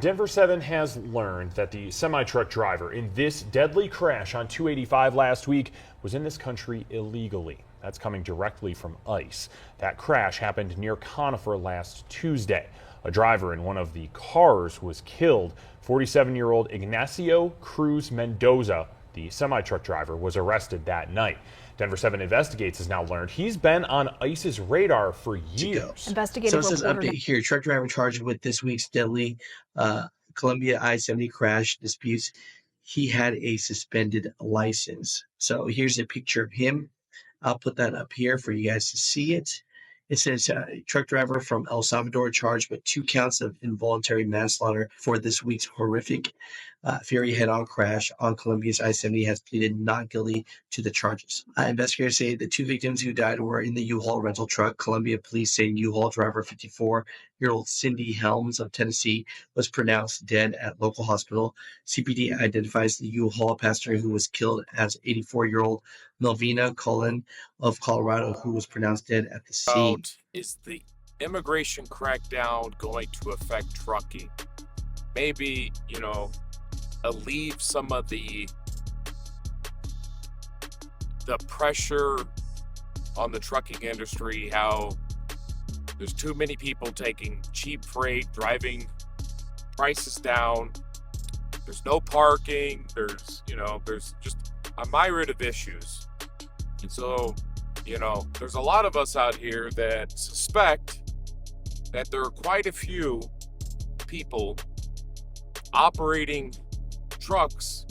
Denver 7 has learned that the semi-truck driver in this deadly crash on 285 last week was in this country illegally. That's coming directly from ICE. That crash happened near Conifer last Tuesday. A driver in one of the cars was killed. 47-year-old Ignacio Cruz Mendoza, the semi-truck driver, was arrested that night. Denver 7 Investigates has now learned he's been on ICE's radar for years. Investigative sources update here. Truck driver charged with this week's deadly Columbia I-70 crash disputes. He had a suspended license. So here's a picture of him. I'll put that up here for you guys to see it. It says truck driver from El Salvador charged with 2 counts of involuntary manslaughter for this week's horrific Fury head-on crash on Columbia's I-70 has pleaded not guilty to the charges. Investigators say the 2 victims who died were in the U-Haul rental truck. Columbia police say U-Haul driver 54-year-old Cindy Helms of Tennessee was pronounced dead at local hospital. CPD identifies the U-Haul passenger who was killed as 84-year-old Melvina Cullen of Colorado, who was pronounced dead at the scene. Is the immigration crackdown going to affect trucking? Maybe, alleviate some of the pressure on the trucking industry, how there's too many people taking cheap freight, driving prices down. There's no parking. There's just a myriad of issues. And so, there's a lot of us out here that suspect that there are quite a few people operating trucks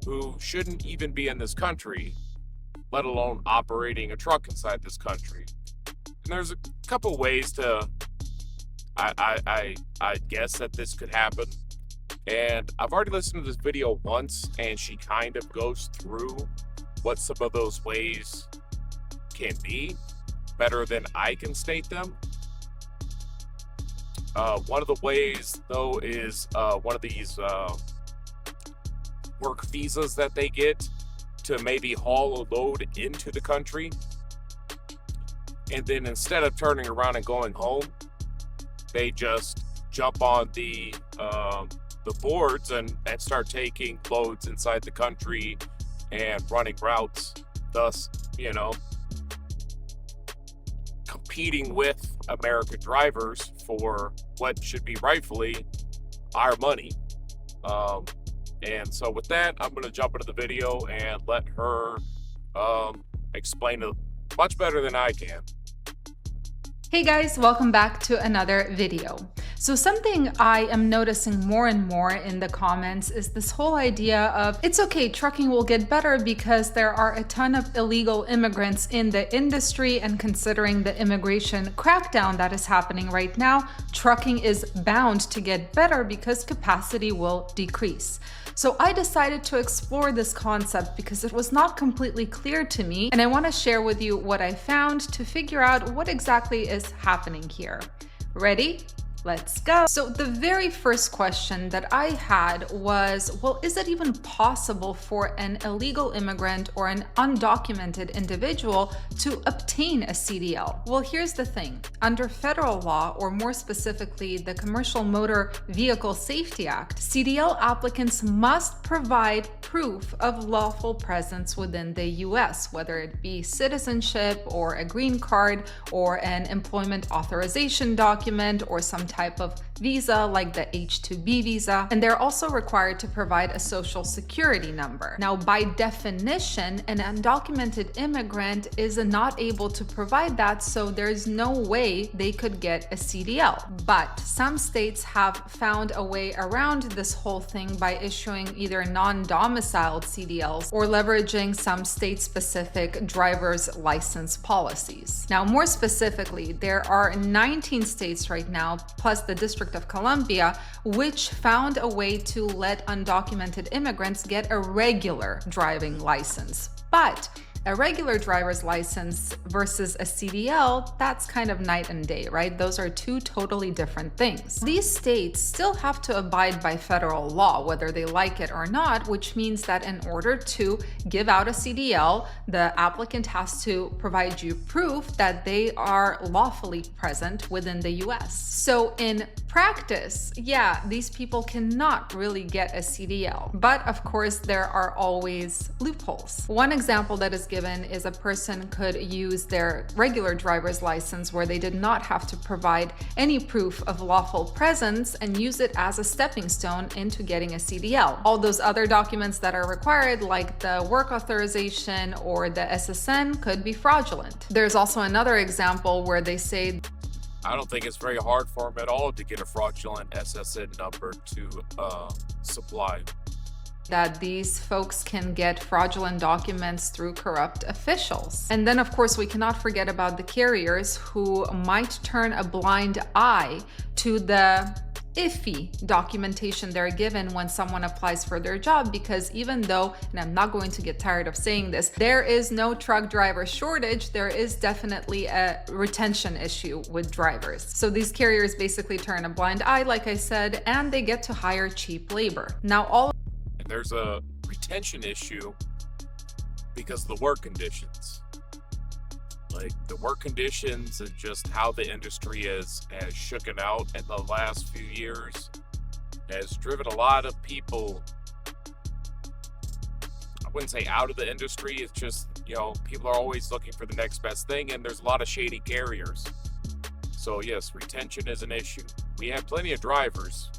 who shouldn't even be in this country, let alone operating a truck inside this country. And there's a couple ways to, I guess that this could happen. And I've already listened to this video once, and she kind of goes through what some of those ways can be better than I can state them. One of the ways, though, is one of these work visas that they get to maybe haul a load into the country. And then instead of turning around and going home, they just jump on the boards and start taking loads inside the country and running routes, thus, competing with American drivers for what should be rightfully our money. And so with that, I'm going to jump into the video and let her explain it much better than I can. Hey guys, welcome back to another video. So something I am noticing more and more in the comments is this whole idea of it's okay, trucking will get better because there are a ton of illegal immigrants in the industry, and considering the immigration crackdown that is happening right now, trucking is bound to get better because capacity will decrease. So I decided to explore this concept because it was not completely clear to me, and I want to share with you what I found to figure out what exactly is happening here. Ready? Let's go. So the very first question that I had was, well, is it even possible for an illegal immigrant or an undocumented individual to obtain a CDL? Well, here's the thing. Under federal law, or more specifically, the Commercial Motor Vehicle Safety Act, CDL applicants must provide proof of lawful presence within the US, whether it be citizenship or a green card or an employment authorization document or some type of visa like the H-2B visa, and they're also required to provide a social security number. Now, by definition, an undocumented immigrant is not able to provide that, so there's no way they could get a CDL. But some states have found a way around this whole thing by issuing either non-domiciled CDLs or leveraging some state-specific driver's license policies. Now, more specifically, there are 19 states right now, plus the District of Columbia, which found a way to let undocumented immigrants get a regular driving license. But a regular driver's license versus a CDL, that's kind of night and day, right? Those are two totally different things. These states still have to abide by federal law, whether they like it or not, which means that in order to give out a CDL, the applicant has to provide you proof that they are lawfully present within the US. So in practice, yeah, these people cannot really get a CDL. But of course, there are always loopholes. One example that is given is a person could use their regular driver's license where they did not have to provide any proof of lawful presence and use it as a stepping stone into getting a CDL. All those other documents that are required, like the work authorization or the SSN, could be fraudulent. There's also another example where they say, I don't think it's very hard for them at all to get a fraudulent SSN number to supply. That these folks can get fraudulent documents through corrupt officials. And then, of course, we cannot forget about the carriers who might turn a blind eye to the iffy documentation they're given when someone applies for their job, because even though, and I'm not going to get tired of saying this, there is no truck driver shortage, there is definitely a retention issue with drivers. So these carriers basically turn a blind eye, like I said, and they get to hire cheap labor. Now, There's a retention issue because of the work conditions. Like the work conditions and just how the industry has shooken out in the last few years has driven a lot of people, I wouldn't say out of the industry, it's just, people are always looking for the next best thing, and there's a lot of shady carriers. So yes, retention is an issue. We have plenty of drivers.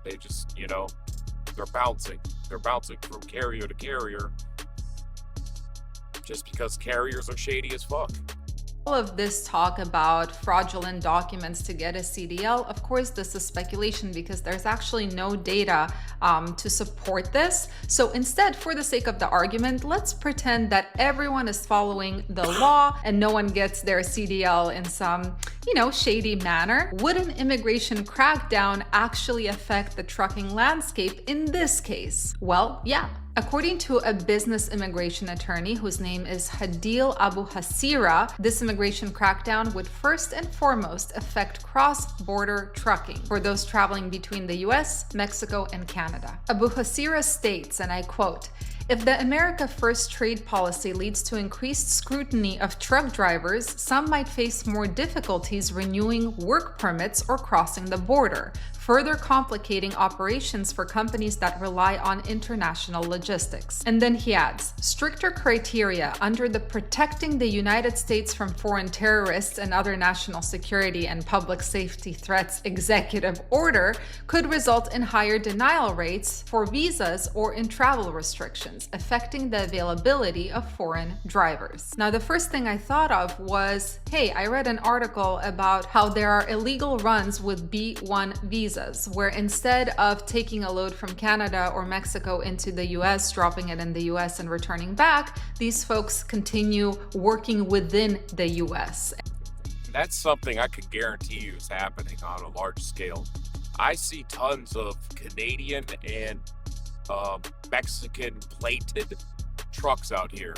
They just, they're bouncing from carrier to carrier just because carriers are shady as fuck. All of this talk about fraudulent documents to get a CDL, of course, this is speculation because there's actually no data to support this. So instead, for the sake of the argument, let's pretend that everyone is following the law and no one gets their CDL in some, shady manner. Would an immigration crackdown actually affect the trucking landscape in this case? Well, yeah. According to a business immigration attorney whose name is Hadil Abu Hasira, this immigration crackdown would first and foremost affect cross-border trucking for those traveling between the US, Mexico, and Canada. Abu Hasira states, and I quote, "If the America First trade policy leads to increased scrutiny of truck drivers, some might face more difficulties renewing work permits or crossing the border, further complicating operations for companies that rely on international logistics." And then he adds, "Stricter criteria under the Protecting the United States from Foreign Terrorists and Other National Security and Public Safety Threats Executive Order could result in higher denial rates for visas or in travel restrictions, affecting the availability of foreign drivers." Now, the first thing I thought of was, hey, I read an article about how there are illegal runs with B1 visas, where instead of taking a load from Canada or Mexico into the US, dropping it in the US and returning back, these folks continue working within the US. That's something I can guarantee you is happening on a large scale. I see tons of Canadian and Mexican plated trucks out here,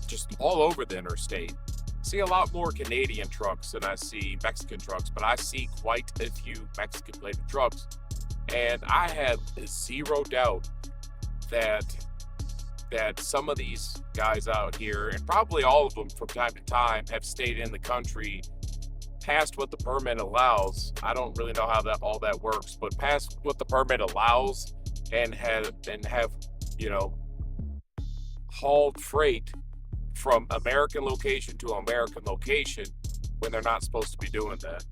just all over the interstate. See a lot more Canadian trucks than I see Mexican trucks, but I see quite a few Mexican plated trucks, and I have zero doubt that some of these guys out here, and probably all of them from time to time, have stayed in the country past what the permit allows. I don't really know how all that works, but past what the permit allows, and have hauled freight from American location to American location when they're not supposed to be doing that.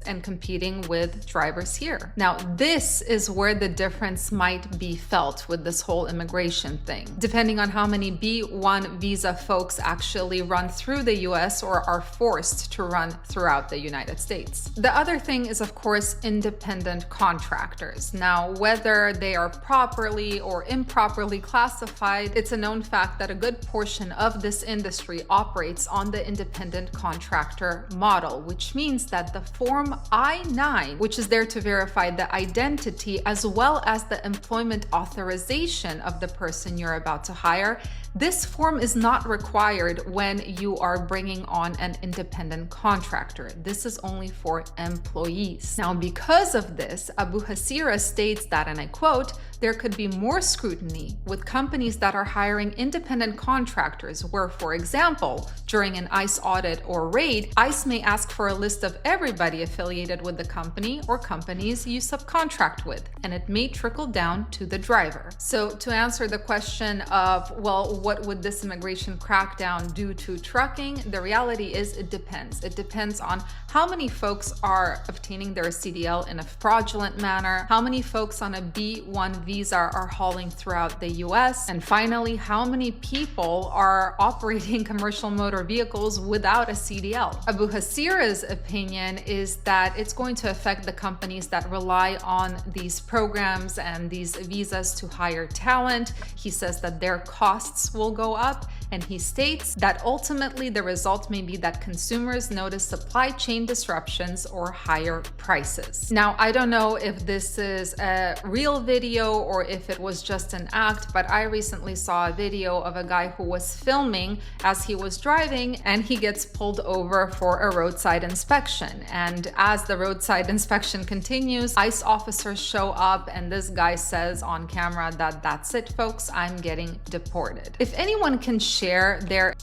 And competing with drivers here. Now, this is where the difference might be felt with this whole immigration thing, depending on how many B1 visa folks actually run through the US or are forced to run throughout the United States. The other thing is, of course, independent contractors. Now, whether they are properly or improperly classified, it's a known fact that a good portion of this industry operates on the independent contractor model, which means that the form Form I-9, which is there to verify the identity as well as the employment authorization of the person you're about to hire. This form is not required when you are bringing on an independent contractor. This is only for employees. Now, because of this, Abu Hasira states that, and I quote, there could be more scrutiny with companies that are hiring independent contractors where, for example, during an ICE audit or raid, ICE may ask for a list of everybody affiliated with the company or companies you subcontract with, and it may trickle down to the driver. So to answer the question of, well, what would this immigration crackdown do to trucking? The reality is it depends. It depends on how many folks are obtaining their CDL in a fraudulent manner, how many folks on a B1 visa are hauling throughout the US, and finally, how many people are operating commercial motor vehicles without a CDL. Abu Hasira's opinion is that it's going to affect the companies that rely on these programs and these visas to hire talent. He says that their costs will go up, and he states that ultimately the result may be that consumers notice supply chain disruptions or higher prices. Now, I don't know if this is a real video or if it was just an act, but I recently saw a video of a guy who was filming as he was driving, and he gets pulled over for a roadside inspection. And as the roadside inspection continues, ICE officers show up, and this guy says on camera that that's it, folks, I'm getting deported. If anyone can share their...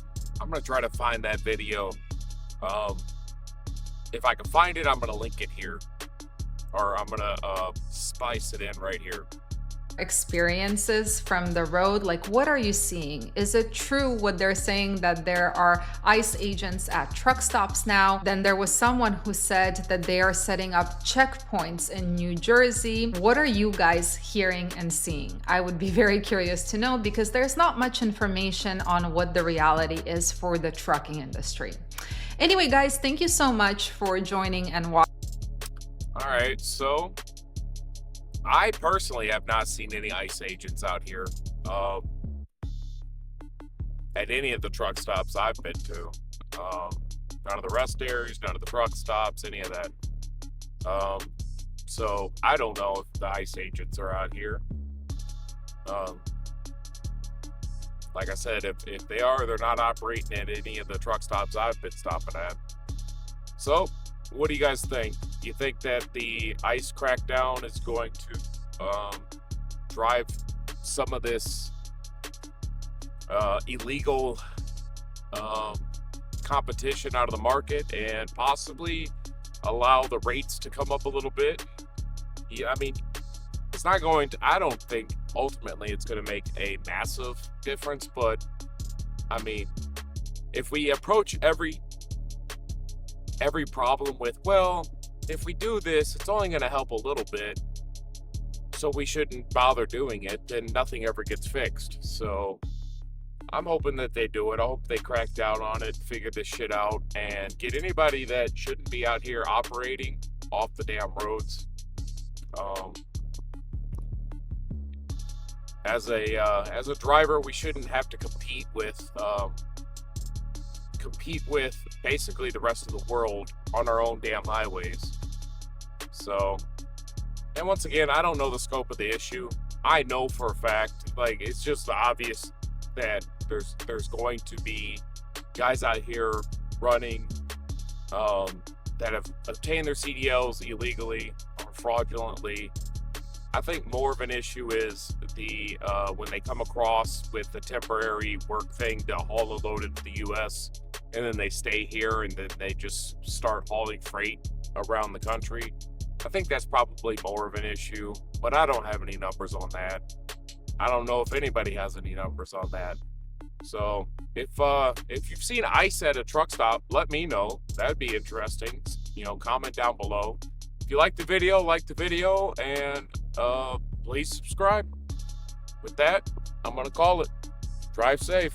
I'm gonna try to find that video. If I can find it, I'm gonna link it here, or I'm gonna spice it in right here. experiences from the road. Like, what are you seeing? Is it true what they're saying that there are ICE agents at truck stops now? Then there was someone who said that they are setting up checkpoints in New Jersey. What are you guys hearing and seeing? I would be very curious to know, because there's not much information on what the reality is for the trucking industry. Anyway, guys, thank you so much for joining and watching. All right, so I personally have not seen any ICE agents out here at any of the truck stops I've been to. None of the rest areas, none of the truck stops, any of that. So I don't know if the ICE agents are out here. Like I said, if they are, they're not operating at any of the truck stops I've been stopping at. So what do you guys think? Do you think that the ICE crackdown is going to drive some of this illegal competition out of the market and possibly allow the rates to come up a little bit? Yeah, I mean, it's not going to, I don't think ultimately it's going to make a massive difference, but I mean, if we approach every problem with, well, if we do this, it's only going to help a little bit, so we shouldn't bother doing it, then nothing ever gets fixed. So I'm hoping that they do it. I hope they crack down on it, figure this shit out, and get anybody that shouldn't be out here operating off the damn roads. As a driver, we shouldn't have to compete with basically the rest of the world on our own damn highways. So, and once again, I don't know the scope of the issue. I know for a fact, like, it's just obvious that there's going to be guys out here running that have obtained their CDLs illegally or fraudulently. I think more of an issue is the when they come across with the temporary work thing to haul a load into the U.S. and then they stay here and then they just start hauling freight around the country. I think that's probably more of an issue, but I don't have any numbers on that. I don't know if anybody has any numbers on that. So if you've seen ICE at a truck stop, let me know. That'd be interesting. You know, comment down below. If you like the video, and please subscribe. With that, I'm gonna call it. Drive safe.